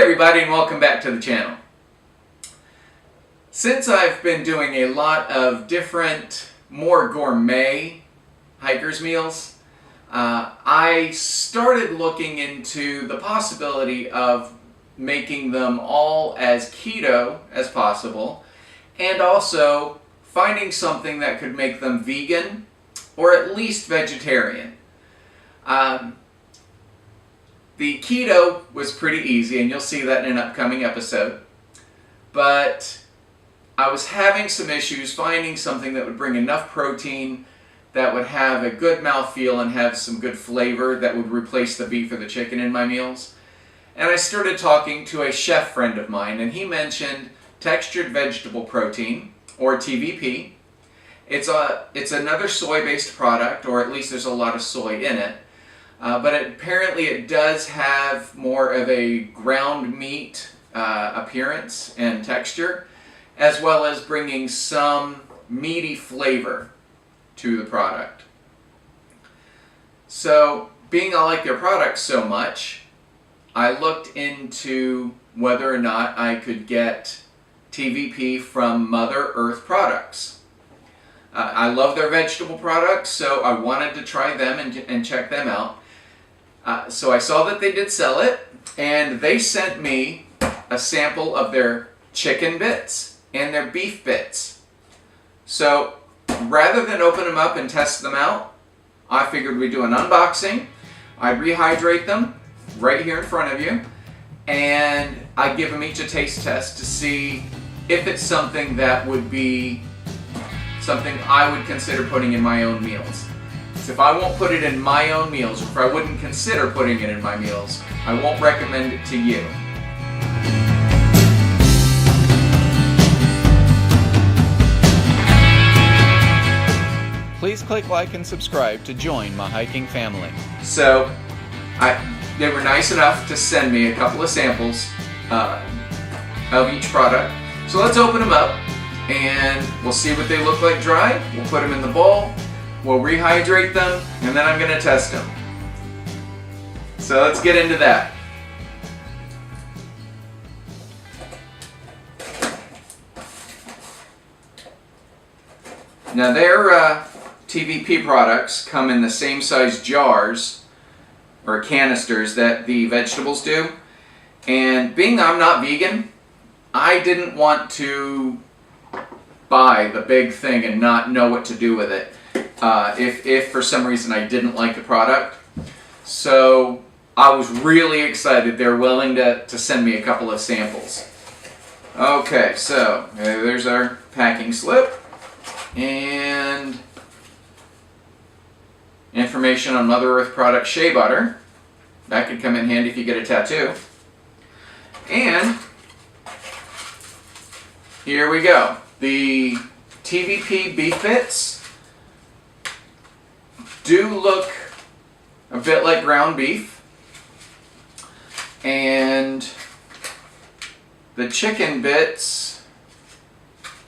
everybody, and welcome back to the channel. Since I've been doing a lot of different, more gourmet hiker's meals, I started looking into the possibility of making them all as keto as possible, and also finding something that could make them vegan or at least vegetarian. The keto was pretty easy, and you'll see that in an upcoming episode. But I was having some issues finding something that would bring enough protein, that would have a good mouthfeel and have some good flavor that would replace the beef or the chicken in my meals. And I started talking to a chef friend of mine, and he mentioned textured vegetable protein, or TVP. It's another soy-based product, or at least there's a lot of soy in it. But apparently it does have more of a ground meat appearance and texture, as well as bringing some meaty flavor to the product. So, being I like their products so much, I looked into whether or not I could get TVP from Mother Earth Products. I love their vegetable products, so I wanted to try them and check them out. So I saw that they did sell it, and they sent me a sample of their chicken bits and their beef bits. So rather than open them up and test them out, I figured we'd do an unboxing. I'd rehydrate them right here in front of you, and I'd give them each a taste test to see if it's something that would be something I would consider putting in my own meals. If I won't put it in my own meals, or if I wouldn't consider putting it in my meals, I won't recommend it to you. Please click like and subscribe to join my hiking family. So, they were nice enough to send me a couple of samples of each product. So let's open them up, and we'll see what they look like dry. We'll put them in the bowl. We'll rehydrate them, and then I'm going to test them. So let's get into that. Now their TVP products come in the same size jars or canisters that the vegetables do. And being I'm not vegan, I didn't want to buy the big thing and not know what to do with it. If for some reason I didn't like the product. So I was really excited they're willing to send me a couple of samples. Okay, so there's our packing slip and information on Mother Earth Product shea butter. That could come in handy if you get a tattoo. And here we go. The TVP beef bits do look a bit like ground beef, and the chicken bits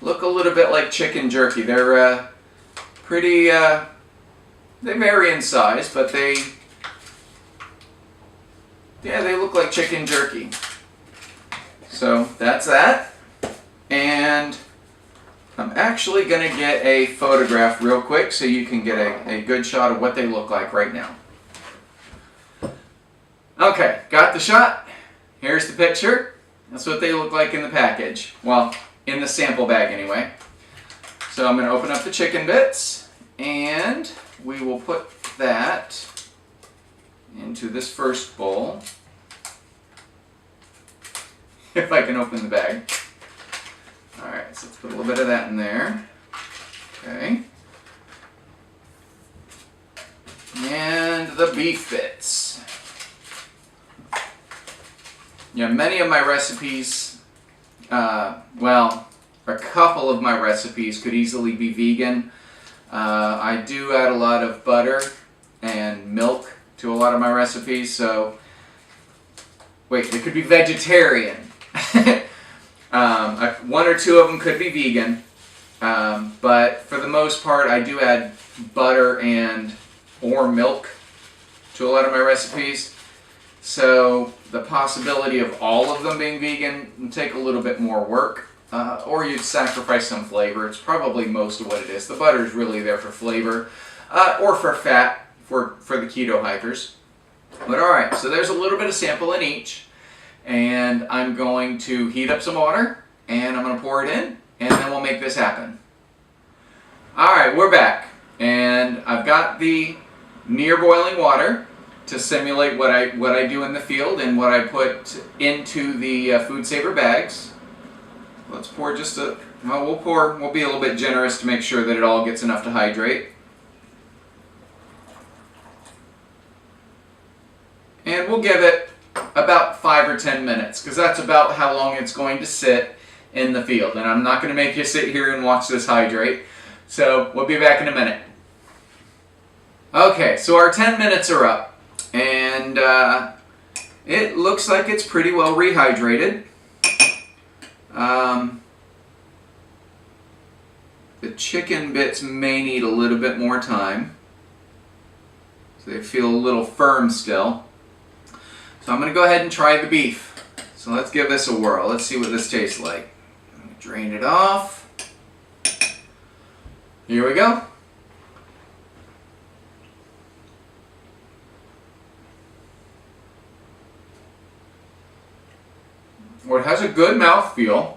look a little bit like chicken jerky. They're pretty, they vary in size, but they look like chicken jerky. So that's that, and I'm actually going to get a photograph real quick so you can get a good shot of what they look like right now. Okay, got the shot. Here's the picture. That's what they look like in the package. Well, in the sample bag anyway. So I'm going to open up the chicken bits, and we will put that into this first bowl. If I can open the bag. Alright, so let's put a little bit of that in there. Okay. And the beef bits. Yeah, many of my recipes, well, a couple of my recipes could easily be vegan. I do add a lot of butter and milk to a lot of my recipes, so wait, they could be vegetarian. One or two of them could be vegan, but for the most part I do add butter or milk to a lot of my recipes. So the possibility of all of them being vegan would take a little bit more work, or you'd sacrifice some flavor. It's probably most of what it is. The butter is really there for flavor, or for fat for the keto hikers. But all right, so there's a little bit of sample in each, and I'm going to heat up some water, and I'm going to pour it in, and then we'll make this happen. All right, we're back, and I've got the near boiling water to simulate what I do in the field and what I put into the food saver bags. Let's pour just a. Well, we'll be a little bit generous to make sure that it all gets enough to hydrate. And we'll give it about 5 or 10 minutes, because that's about how long it's going to sit in the field. And I'm not going to make you sit here and watch this hydrate. So we'll be back in a minute. Okay, so our 10 minutes are up, and it looks like it's pretty well rehydrated. The chicken bits may need a little bit more time, so they feel a little firm still. So I'm going to go ahead and try the beef. So let's give this a whirl. Let's see what this tastes like. I'm going to drain it off. Here we go. Well, it has a good mouthfeel.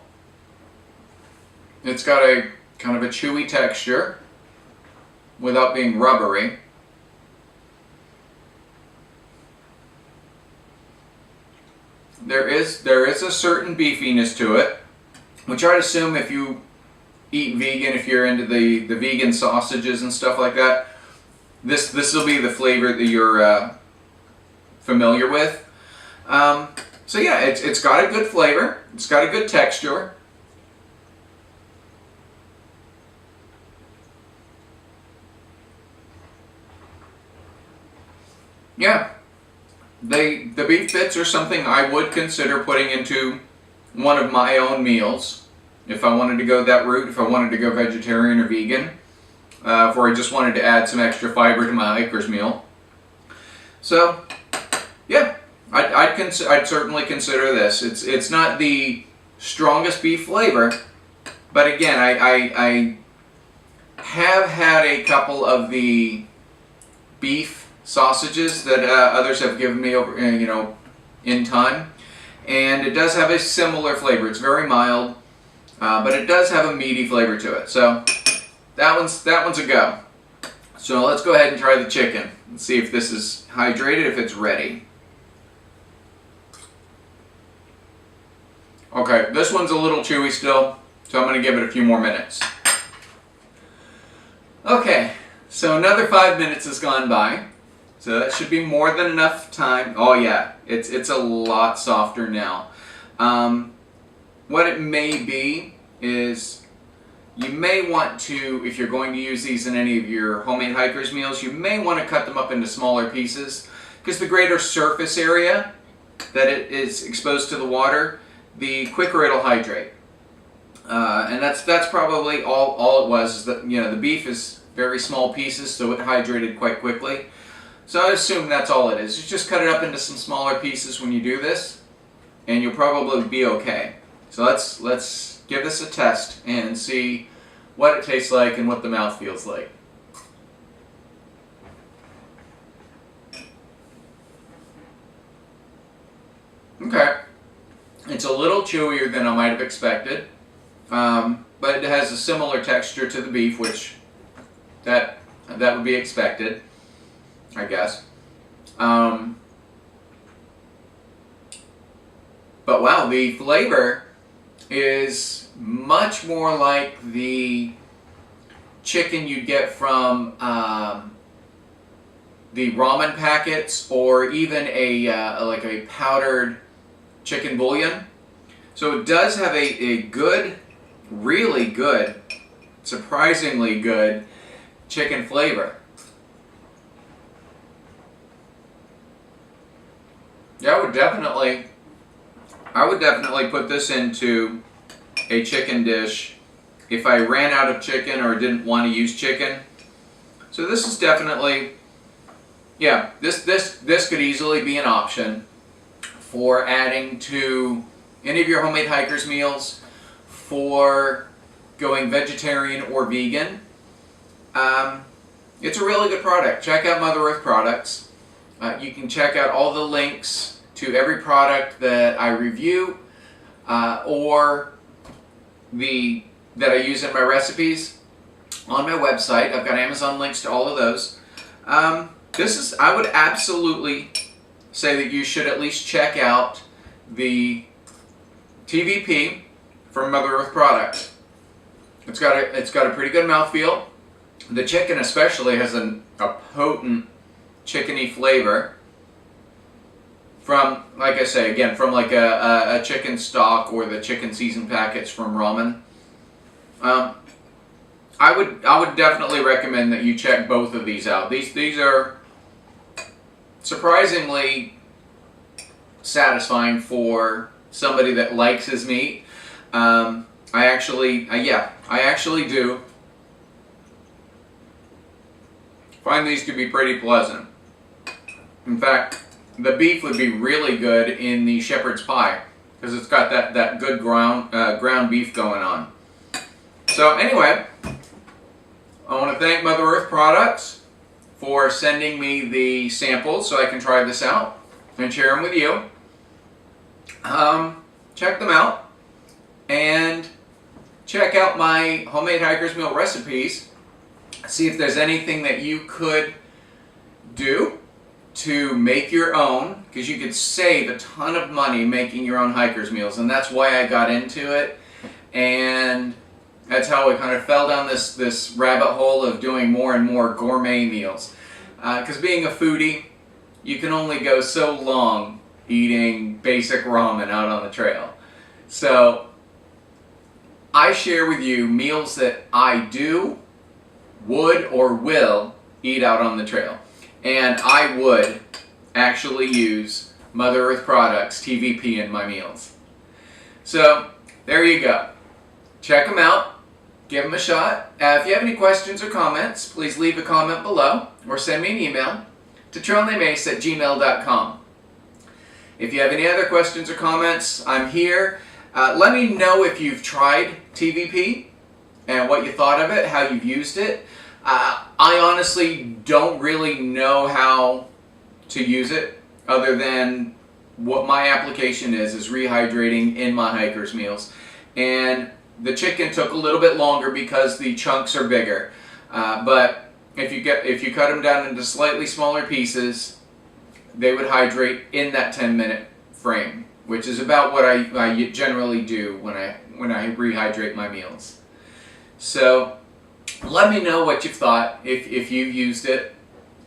It's got a kind of a chewy texture without being rubbery. There is a certain beefiness to it, which I'd assume if you eat vegan, if you're into the vegan sausages and stuff like that, this will be the flavor that you're familiar with. So yeah, it's got a good flavor. It's got a good texture. Yeah. The beef bits are something I would consider putting into one of my own meals if I wanted to go that route, if I wanted to go vegetarian or vegan, if I just wanted to add some extra fiber to my hiker's meal. So, yeah, I'd certainly consider this. It's not the strongest beef flavor, but again, I have had a couple of the beef sausages that others have given me over, in time, and it does have a similar flavor. It's very mild, but it does have a meaty flavor to it. So that one's a go. So let's go ahead and try the chicken and see if this is hydrated, if it's ready. Okay, this one's a little chewy still, so I'm going to give it a few more minutes. Okay, so another 5 minutes has gone by. So that should be more than enough time. Oh yeah, it's a lot softer now. What it may be is you may want to, if you're going to use these in any of your homemade hiker's meals, you may want to cut them up into smaller pieces, because the greater surface area that it is exposed to the water, the quicker it'll hydrate. And that's probably all it was. Is that the beef is very small pieces, so it hydrated quite quickly. So I assume that's all it is. You just cut it up into some smaller pieces when you do this, and you'll probably be okay. So let's give this a test and see what it tastes like and what the mouth feels like. Okay, it's a little chewier than I might have expected, but it has a similar texture to the beef, which that would be expected, I guess. But wow, the flavor is much more like the chicken you'd get from the ramen packets, or even like a powdered chicken bouillon. So it does have a good, really good, surprisingly good chicken flavor. Yeah, I would definitely put this into a chicken dish if I ran out of chicken or didn't want to use chicken. So this is definitely, yeah, this could easily be an option for adding to any of your homemade hiker's meals, for going vegetarian or vegan. It's a really good product. Check out Mother Earth products. You can check out all the links to every product that I review or that I use in my recipes on my website. I've got Amazon links to all of those. I would absolutely say that you should at least check out the TVP from Mother Earth products. It's got a pretty good mouthfeel. The chicken especially has a potent chickeny flavor from, like I say, again, from like a chicken stock or the chicken seasoned packets from ramen. I would definitely recommend that you check both of these out. These are surprisingly satisfying for somebody that likes his meat. I actually do find these to be pretty pleasant. In fact, the beef would be really good in the shepherd's pie because it's got that good ground beef going on. So anyway, I want to thank Mother Earth Products for sending me the samples so I can try this out and share them with you. Check them out and check out my homemade hiker's meal recipes. See if there's anything that you could do to make your own, because you could save a ton of money making your own hiker's meals, and that's why I got into it, and that's how I kind of fell down this rabbit hole of doing more and more gourmet meals. Because being a foodie, you can only go so long eating basic ramen out on the trail. So I share with you meals that I would or will eat out on the trail. And I would actually use Mother Earth Products TVP in my meals. So there you go. Check them out. Give them a shot. If you have any questions or comments, please leave a comment below or send me an email to trailnamemace@gmail.com. If you have any other questions or comments, I'm here. Let me know if you've tried TVP and what you thought of it, how you've used it. I honestly don't really know how to use it other than what my application is rehydrating in my hiker's meals. And the chicken took a little bit longer because the chunks are bigger. But if you cut them down into slightly smaller pieces, they would hydrate in that 10-minute frame, which is about what I generally do when I rehydrate my meals. So let me know what you've thought, if you've used it,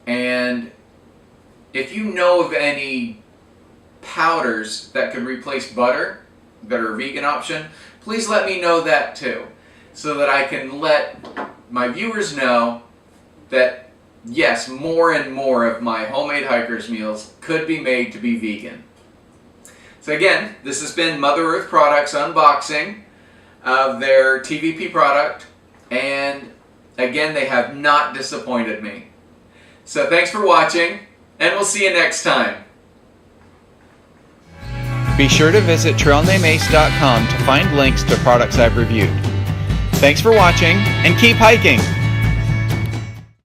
and if you know of any powders that could replace butter that are a vegan option, please let me know that too, so that I can let my viewers know that yes, more and more of my homemade hiker's meals could be made to be vegan. So again, this has been Mother Earth Products unboxing of their TVP product, and again, they have not disappointed me. So thanks for watching, and we'll see you next time. Be sure to visit trailnamemace.com to find links to products I've reviewed. Thanks for watching, and keep hiking!